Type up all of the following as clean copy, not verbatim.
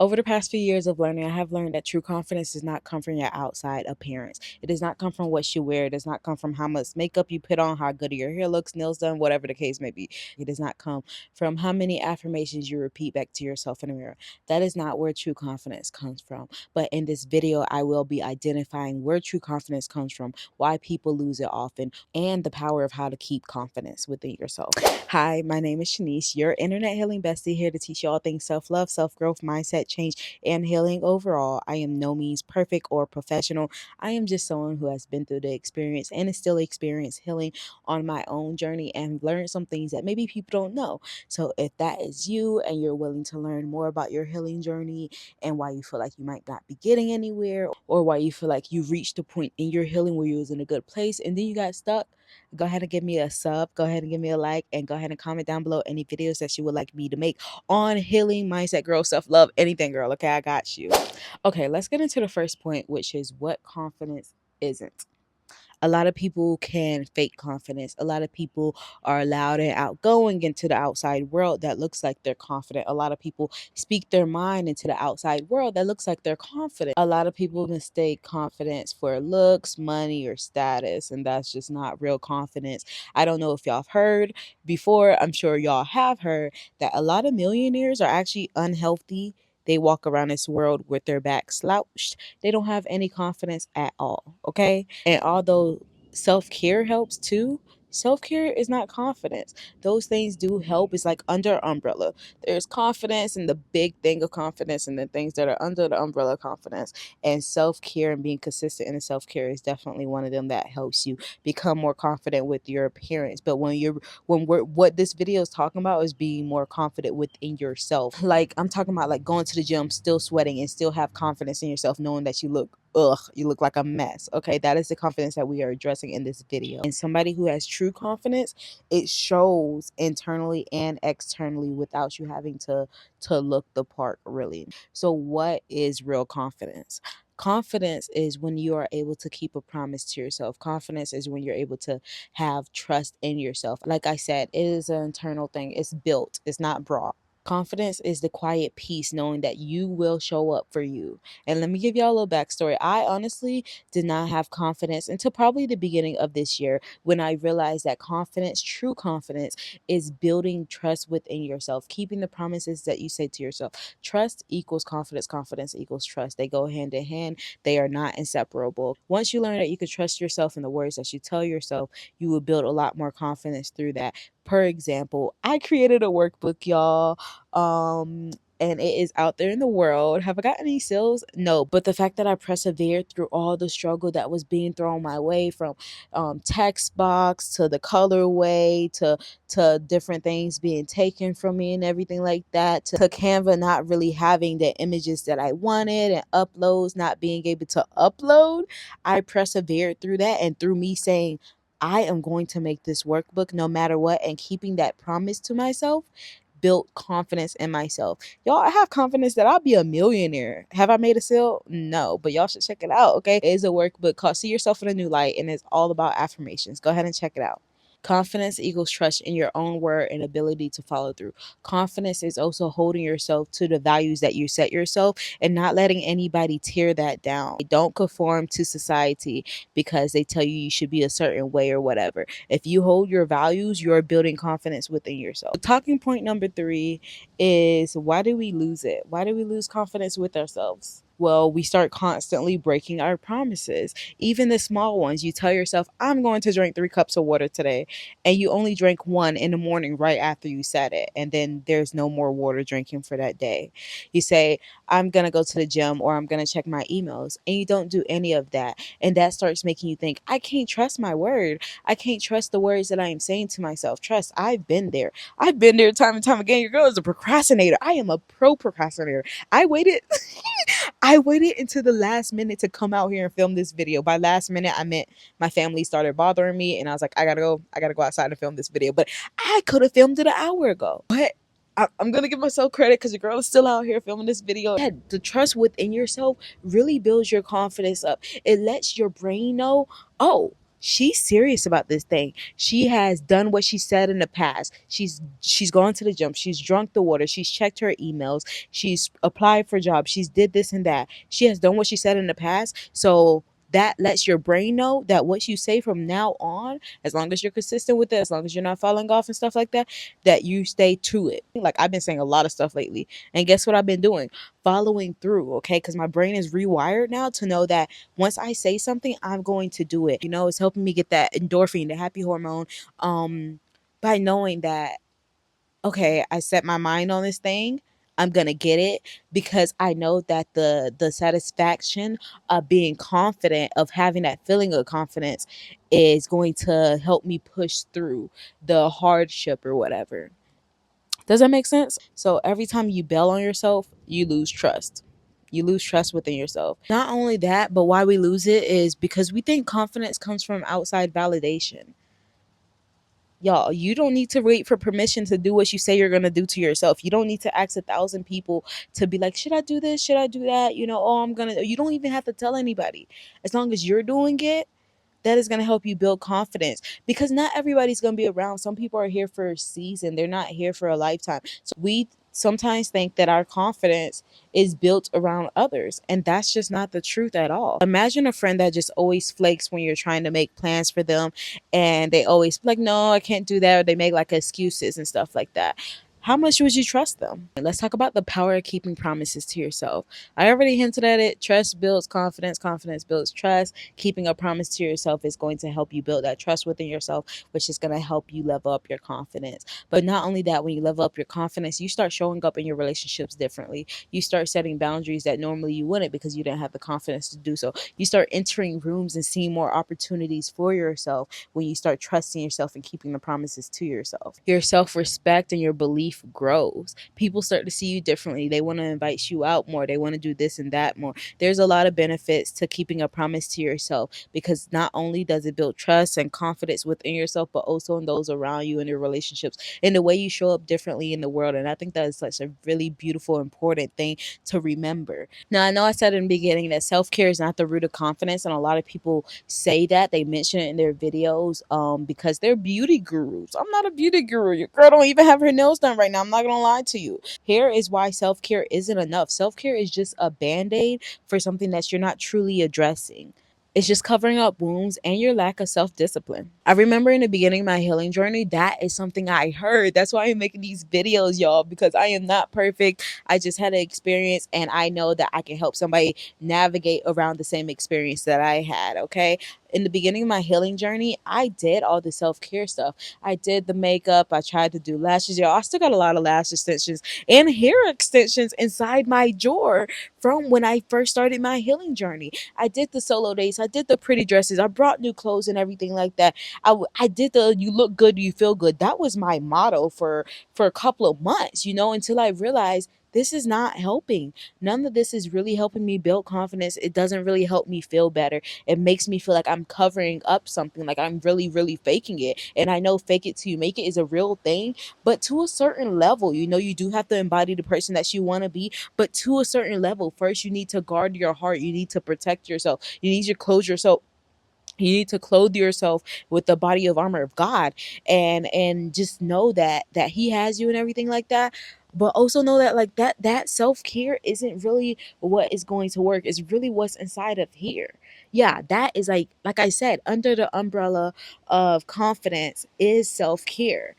Over the past few years of learning, I have learned that true confidence does not come from your outside appearance. It does not come from what you wear. It does not come from how much makeup you put on, how good your hair looks, nails done, whatever the case may be. It does not come from how many affirmations you repeat back to yourself in the mirror. That is not where true confidence comes from. But in this video, I will be identifying where true confidence comes from, why people lose it often, and the power of how to keep confidence within yourself. Hi, my name is Shanice, your internet healing bestie, here to teach you all things self-love, self-growth, mindset change, and healing overall. I am no means perfect or professional. I am just someone who has been through the experience and is still experiencing healing on my own journey and learned some things that maybe people don't know. So if that is you and you're willing to learn more about your healing journey and why you feel like you might not be getting anywhere, or why you feel like you've reached a point in your healing where you was in a good place and then you got stuck, go ahead and give me a sub, go ahead and give me a like, and go ahead and comment down below any videos that you would like me to make on healing, mindset, girl, self-love, anything, girl. Okay, I got you. Okay, let's get into the first point, which is what confidence isn't. A lot of people can fake confidence. A lot of people are loud and outgoing into the outside world that looks like they're confident. A lot of people speak their mind into the outside world that looks like they're confident. A lot of people mistake confidence for looks, money, or status, and that's just not real confidence. I don't know if y'all have heard before, I'm sure y'all have heard, that a lot of millionaires are actually unhealthy. They walk around this world with their back slouched. They don't have any confidence at all, okay? And although self-care helps too, self-care is not confidence. Those things do help. It's like under umbrella. There's confidence and the big thing of confidence and the things that are under the umbrella of confidence. And self-care and being consistent in the self-care is definitely one of them that helps you become more confident with your appearance. But what this video is talking about is being more confident within yourself. Like I'm talking about like going to the gym, still sweating and still have confidence in yourself, knowing that you look like a mess. Okay, that is the confidence that we are addressing in this video. And somebody who has true confidence, it shows internally and externally without you having to look the part, really. So what is real confidence? Confidence is when you are able to keep a promise to yourself. Confidence is when you're able to have trust in yourself. Like I said, it is an internal thing. It's built. It's not brought. Confidence is the quiet peace knowing that you will show up for you. And let me give y'all a little backstory. I honestly did not have confidence until probably the beginning of this year, when I realized that confidence, true confidence, is building trust within yourself, keeping the promises that you say to yourself. Trust equals confidence, confidence equals trust. They go hand in hand. They are not inseparable. Once you learn that you can trust yourself in the words that you tell yourself, you will build a lot more confidence through that. Per example, I created a workbook, y'all. And it is out there in the world. Have I got any sales? No, but the fact that I persevered through all the struggle that was being thrown my way, from text box to the colorway to different things being taken from me and everything like that, to Canva not really having the images that I wanted, and uploads not being able to upload, I persevered through that. And through me saying, I am going to make this workbook no matter what, and keeping that promise to myself, built confidence in myself. Y'all, I have confidence that I'll be a millionaire. Have I made a sale? No, but y'all should check it out, okay? It is a workbook called See Yourself in a New Light, and it's all about affirmations. Go ahead and check it out. Confidence equals trust in your own word and ability to follow through. Confidence is also holding yourself to the values that you set yourself and not letting anybody tear that down. Don't conform to society because they tell you you should be a certain way or whatever. If you hold your values, you're building confidence within yourself. Talking point number 3 is, why do we lose it? Why do we lose confidence with ourselves? Well, we start constantly breaking our promises, even the small ones. You tell yourself, I'm going to drink 3 cups of water today, and you only drank 1 in the morning right after you said it, and then there's no more water drinking for that day. You say, I'm going to go to the gym, or I'm going to check my emails, and you don't do any of that. And that starts making you think, I can't trust my word. I can't trust the words that I am saying to myself. Trust, I've been there. I've been there time and time again. Your girl is a procrastinator. I am a pro procrastinator. I waited I waited until the last minute to come out here and film this video. By last minute, I meant my family started bothering me and I was like, I gotta go outside and film this video. But I could have filmed it an hour ago. But I'm gonna give myself credit because your girl is still out here filming this video. Yeah, the trust within yourself really builds your confidence up. It lets your brain know, oh, she's serious about this thing. She has done what she said in the past. She's gone to the gym. She's drunk the water. She's checked her emails. She's applied for jobs. She's did this and that. She has done what she said in the past. So that lets your brain know that what you say from now on, as long as you're consistent with it, as long as you're not falling off and stuff like that, that you stay to it. Like I've been saying a lot of stuff lately. And guess what I've been doing? Following through, okay? Because my brain is rewired now to know that once I say something, I'm going to do it. You know, it's helping me get that endorphin, the happy hormone, by knowing that, okay, I set my mind on this thing. I'm gonna get it because I know that the satisfaction of being confident, of having that feeling of confidence, is going to help me push through the hardship or whatever. Does that make sense? So every time you bail on yourself, you lose trust. You lose trust within yourself. Not only that, but why we lose it is because we think confidence comes from outside validation. Y'all, you don't need to wait for permission to do what you say you're going to do to yourself. You don't need to ask 1,000 people to be like, should I do this? Should I do that? You know, oh, I'm going to. You don't even have to tell anybody. As long as you're doing it, that is going to help you build confidence, because not everybody's going to be around. Some people are here for a season, they're not here for a lifetime. So we sometimes think that our confidence is built around others, and that's just not the truth at all. Imagine a friend that just always flakes when you're trying to make plans for them, and they always be like, no, I can't do that, or they make like excuses and stuff like that. How much would you trust them? Let's talk about the power of keeping promises to yourself. I already hinted at it. Trust builds confidence. Confidence builds trust. Keeping a promise to yourself is going to help you build that trust within yourself, which is going to help you level up your confidence. But not only that, when you level up your confidence, you start showing up in your relationships differently. You start setting boundaries that normally you wouldn't because you didn't have the confidence to do so. You start entering rooms and seeing more opportunities for yourself when you start trusting yourself and keeping the promises to yourself. Your self-respect and your belief grows. People start to see you differently. They want to invite you out more. They want to do this and that more. There's a lot of benefits to keeping a promise to yourself, because not only does it build trust and confidence within yourself, but also in those around you, in your relationships, in the way you show up differently in the world. And I think that is such a really beautiful, important thing to remember. Now, I know I said in the beginning that self-care is not the root of confidence, and a lot of people say that. They mention it in their videos because they're beauty gurus. I'm not a beauty guru. Your girl don't even have her nails done right now. I'm not gonna lie to you. Here is why self-care isn't enough. Self-care is just a band-aid for something that you're not truly addressing. It's just covering up wounds and your lack of self-discipline. I remember in the beginning of my healing journey, that is something I heard. That's why I'm making these videos, y'all, because I am not perfect. I just had an experience, and I know that I can help somebody navigate around the same experience that I had, okay? In the beginning of my healing journey, I did all the self-care stuff. I did the makeup. I tried to do lashes. Y'all, I still got a lot of lash extensions and hair extensions inside my drawer from when I first started my healing journey. I did the solo days. I did the pretty dresses. I brought new clothes and everything like that. I did the you look good, you feel good. That was my motto for a couple of months, you know, until I realized this is not helping. None of this is really helping me build confidence. It doesn't really help me feel better. It makes me feel like I'm covering up something, like I'm really, really faking it. And I know fake it till you make it is a real thing, but to a certain level, you know, you do have to embody the person that you want to be. But to a certain level, first you need to guard your heart. You need to protect yourself. You need to close yourself. You need to clothe yourself with the body of armor of God, and just know that he has you and everything like that. But also know that like that self-care isn't really what is going to work. It's really what's inside of here. Yeah, that is like I said, under the umbrella of confidence is self-care,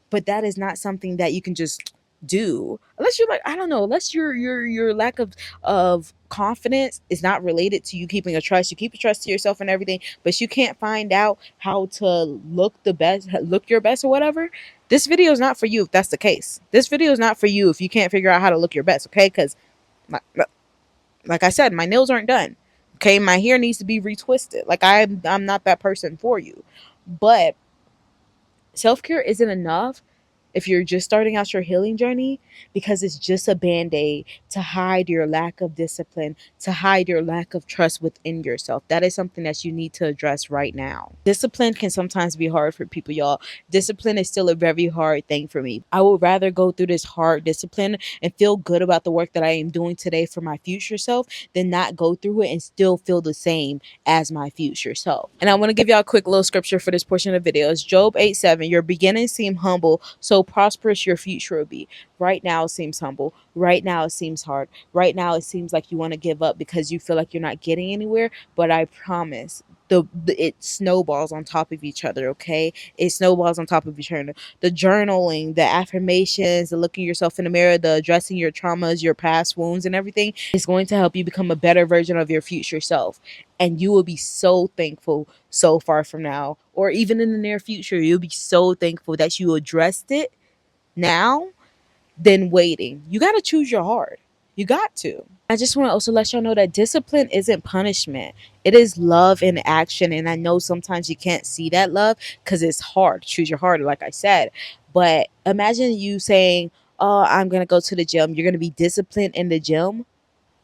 but that is not something that you can just do unless you're like, I don't know, unless your lack of confidence is not related to you keeping a trust. You keep a trust to yourself and everything, but you can't find out how to look your best or whatever. This video is not for you if that's the case. This video is not for you if you can't figure out how to look your best, okay? Because like I said, my nails aren't done, okay? My hair needs to be retwisted. Like I'm not that person for you. But self-care isn't enough if you're just starting out your healing journey, because it's just a band-aid to hide your lack of discipline, to hide your lack of trust within yourself. That is something that you need to address right now. Discipline can sometimes be hard for people, y'all. Discipline is still a very hard thing for me. I would rather go through this hard discipline and feel good about the work that I am doing today for my future self than not go through it and still feel the same as my future self. And I want to give y'all a quick little scripture for this portion of the video. It's Job 8:7. Your beginnings seem humble, so prosperous your future will be. Right now it seems humble. Right now it seems hard. Right now it seems like you want to give up because you feel like you're not getting anywhere. But I promise it snowballs on top of each other, okay? It snowballs on top of each other. The journaling, the affirmations, the looking yourself in the mirror, the addressing your traumas, your past wounds and everything is going to help you become a better version of your future self. And you will be so thankful so far from now, or even in the near future, you'll be so thankful that you addressed it now than waiting. You got to choose your heart. You got to. I just want to also let y'all know that discipline isn't punishment. It is love in action. And I know sometimes you can't see that love because it's hard. Choose your heart, like I said. But imagine you saying, oh, I'm going to go to the gym. You're going to be disciplined in the gym.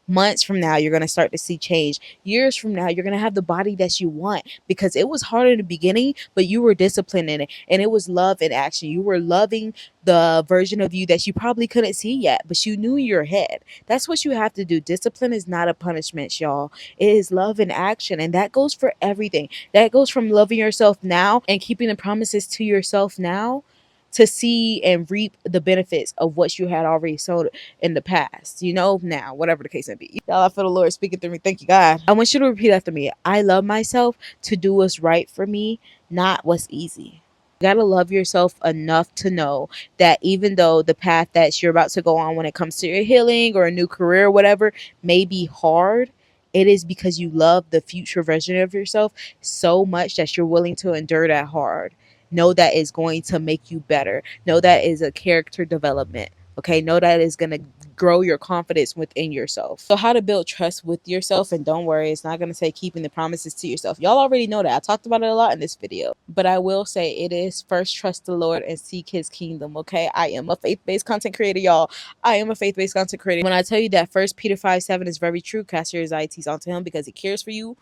Months from now, you're going to start to see change. Years from now, you're going to have the body that you want because it was hard in the beginning, but you were disciplined in it. And it was love in action. You were loving the version of you that you probably couldn't see yet, but you knew in your head. That's what you have to do. Discipline is not a punishment, y'all. It is love in action. And that goes for everything. That goes from loving yourself now and keeping the promises to yourself now to see and reap the benefits of what you had already sown in the past, now, whatever the case may be. Y'all, I feel the Lord speaking through me. Thank you, God. I want you to repeat after me. I love myself to do what's right for me, not what's easy. You gotta love yourself enough to know that even though the path that you're about to go on when it comes to your healing or a new career or whatever may be hard, it is because you love the future version of yourself so much that you're willing to endure that hard. Know that is going to make you better. Know that is a character development. Okay, know that is going to grow your confidence within yourself. So how to build trust with yourself, and don't worry, it's not going to say keeping the promises to yourself. Y'all already know that. I talked about it a lot in this video. But I will say it is first trust the Lord and seek his kingdom, okay? I am a faith-based content creator, y'all. I am a faith-based content creator. When I tell you that 1 Peter 5:7 is very true, cast your anxieties onto him because he cares for you.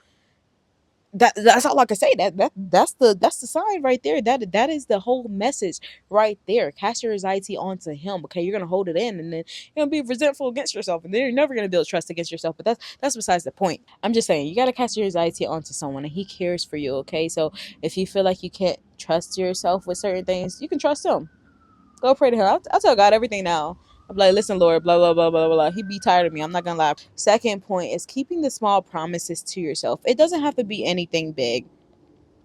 That's all I can say. That's the sign right there. That is the whole message right there. Cast your anxiety onto him. Okay, you're gonna hold it in, and then you're gonna be resentful against yourself, and then you're never gonna build trust against yourself. But that's besides the point. I'm just saying you gotta cast your anxiety onto someone, and he cares for you. Okay, so if you feel like you can't trust yourself with certain things, you can trust him. Go pray to him. I'll tell God everything now. I'm like, listen, Lord, blah, blah, blah, blah, blah. He be tired of me. I'm not going to lie. Second point is keeping the small promises to yourself. It doesn't have to be anything big.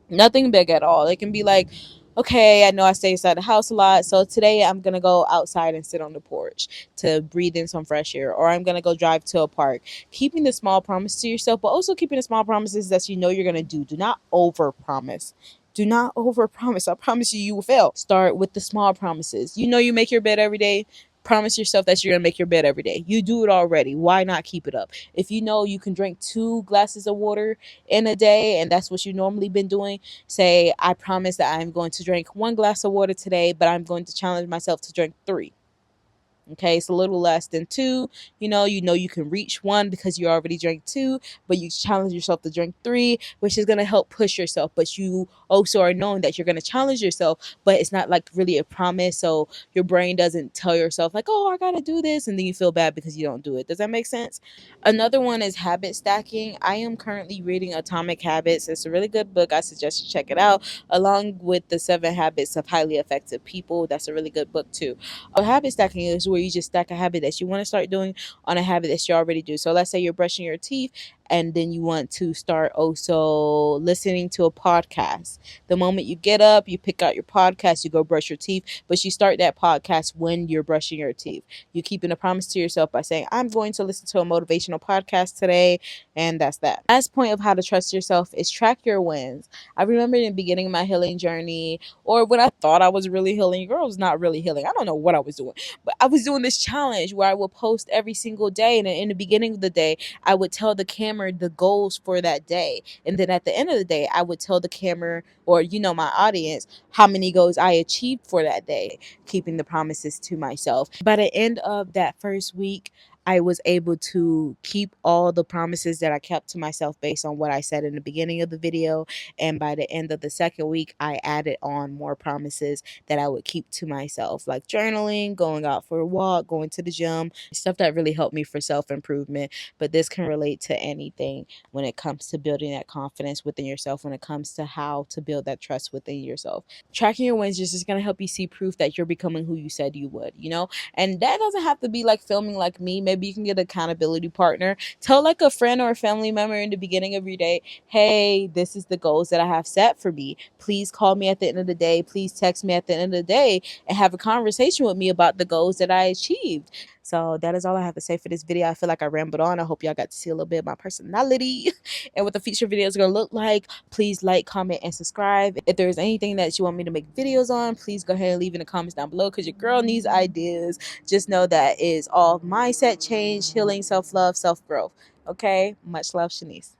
Nothing big at all. It can be like, okay, I know I stay inside the house a lot, so today I'm going to go outside and sit on the porch to breathe in some fresh air, or I'm going to go drive to a park. Keeping the small promise to yourself, but also keeping the small promises that you know you're going to do. Do not over promise. Do not over promise. I promise you, you will fail. Start with the small promises. You know you make your bed every day. Promise yourself that you're going to make your bed every day. You do it already. Why not keep it up? If you know you can drink 2 glasses of water in a day and that's what you normally been doing, say, I promise that I'm going to drink 1 glass of water today, but I'm going to challenge myself to drink 3. Okay, it's a little less than 2. You know you can reach 1 because you already drank 2, but you challenge yourself to drink 3, which is going to help push yourself. But you also are knowing that you're going to challenge yourself, but it's not like really a promise. So your brain doesn't tell yourself like, oh, I got to do this. And then you feel bad because you don't do it. Does that make sense? Another one is habit stacking. I am currently reading Atomic Habits. It's a really good book. I suggest you check it out, along with the 7 Habits of Highly Effective People. That's a really good book too. Habit stacking is where you just stack a habit that you want to start doing on a habit that you already do. So let's say you're brushing your teeth and then you want to start also listening to a podcast. The moment you get up, you pick out your podcast, you go brush your teeth, but you start that podcast when you're brushing your teeth. You're keeping a promise to yourself by saying, I'm going to listen to a motivational podcast today, and that's that. Last point of how to trust yourself is track your wins. I remember in the beginning of my healing journey, or when I thought I was really healing, girl, I was not really healing. I don't know what I was doing, but I was doing this challenge where I would post every single day, and in the beginning of the day, I would tell the camera camera the goals for that day. And then at the end of the day, I would tell the camera, or my audience, how many goals I achieved for that day, keeping the promises to myself. By the end of that first week, I was able to keep all the promises that I kept to myself based on what I said in the beginning of the video. And by the end of the second week, I added on more promises that I would keep to myself, like journaling, going out for a walk, going to the gym, stuff that really helped me for self-improvement. But this can relate to anything when it comes to building that confidence within yourself, when it comes to how to build that trust within yourself. Tracking your wins is just going to help you see proof that you're becoming who you said you would, And that doesn't have to be like filming like me. Maybe you can get an accountability partner. Tell like a friend or a family member in the beginning of your day, hey, this is the goals that I have set for me. Please call me at the end of the day. Please text me at the end of the day and have a conversation with me about the goals that I achieved. So that is all I have to say for this video. I feel like I rambled on. I hope y'all got to see a little bit of my personality and what the future videos are going to look like. Please like, comment, and subscribe. If there's anything that you want me to make videos on, please go ahead and leave in the comments down below, because your girl needs ideas. Just know that is all mindset change, healing, self-love, self-growth. Okay? Much love, Shanice.